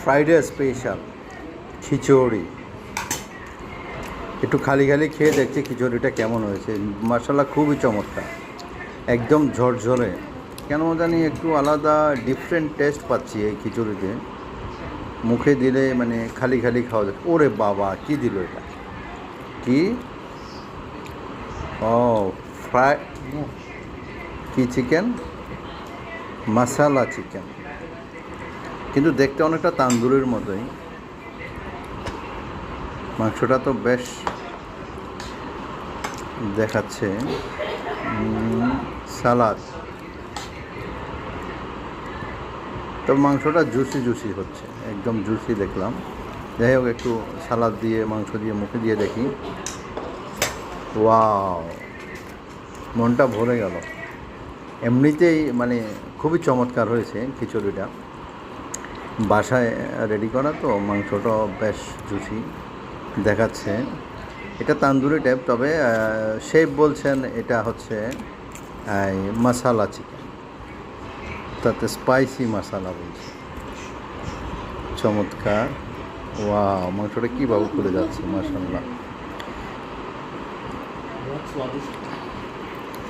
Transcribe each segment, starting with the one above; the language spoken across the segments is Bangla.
ফ্রাইডে স্পেশাল খিচুড়ি। একটু খালি খালি খেয়ে দেখছি খিচুড়িটা কেমন হয়েছে। মাশাআল্লাহ খুবই চমৎকার, একদম ঝরঝরে। কেন জানি একটু আলাদা ডিফারেন্ট টেস্ট পাচ্ছি এই খিচুড়িতে। মুখে দিলে মানে খালি খালি খাওয়া যায়। ওরে বাবা, কি দিল এটা? কি ও ফ্রাই, কি চিকেন? মশালা চিকেন, কিন্তু দেখতে অনেকটা তান্দুরের মতোই। মাংসটা তো বেশ দেখাচ্ছে। সালাদ, তো মাংসটা জুসি জুসি হচ্ছে, একদম জুসি দেখলাম। যাই হোক, একটু সালাদ দিয়ে মাংস দিয়ে মুখে দিয়ে দেখি। ওয়াও, মনটা ভরে গেল। এমনিতেই মানে খুবই চমৎকার হয়েছে খিচুড়িটা। বাসায় রেডি করা তো, মাংসটা বেশ জুসি দেখাচ্ছে। এটা তান্দুরি টাইপ, তবে শেফ বলছেন এটা হচ্ছে মশালা চিকেন, তাতে স্পাইসি মশালা বলছে। চমৎকার। ওয়াও, মাংসটা কীভাবে খুলে যাচ্ছে, মাশাআল্লাহ।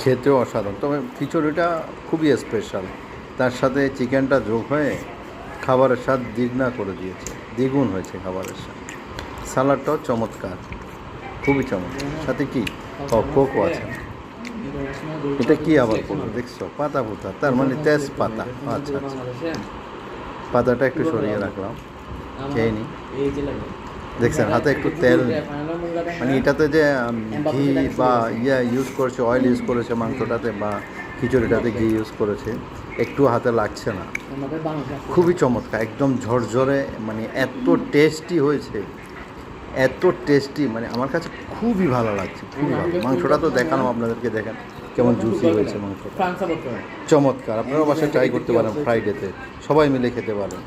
খেতেও অসাধারণ, তবে খিচুড়িটা খুবই স্পেশাল। তার সাথে চিকেনটা যোগ হয়ে খাবারের স্বাদ দ্বিগুণ হয়েছে খাবারের স্বাদ। সালাডটাও চমৎকার, খুবই চমৎকার। সাথে কি কোকো আছে। এটা কি আবার করলো দেখছো? পাতা পুতা, তার মানে তেজপাতা। আচ্ছা আচ্ছা, পাতাটা একটু সরিয়ে রাখলাম, খেয়ে নি। দেখছেন হাতে একটু তেল, মানে এটাতে যে ঘি বা ইউজ করেছে, অয়েল ইউজ করেছে মাংসটাতে বা খিচুড়িটাতে ঘি ইউজ করেছে, একটু হাতে লাগছে না। খুবই চমৎকার, একদম ঝরঝরে, মানে এত টেস্টি হয়েছে, এত টেস্টি, মানে আমার কাছে খুবই ভালো লাগছে, খুবই ভালো। মাংসটা তো দেখালাম আপনাদেরকে, দেখেন কেমন জুসি হয়েছে মাংসটা। চমৎকার, আপনারাও বাসায় ট্রাই করতে পারেন ফ্রাইডেতে, সবাই মিলে খেতে পারেন।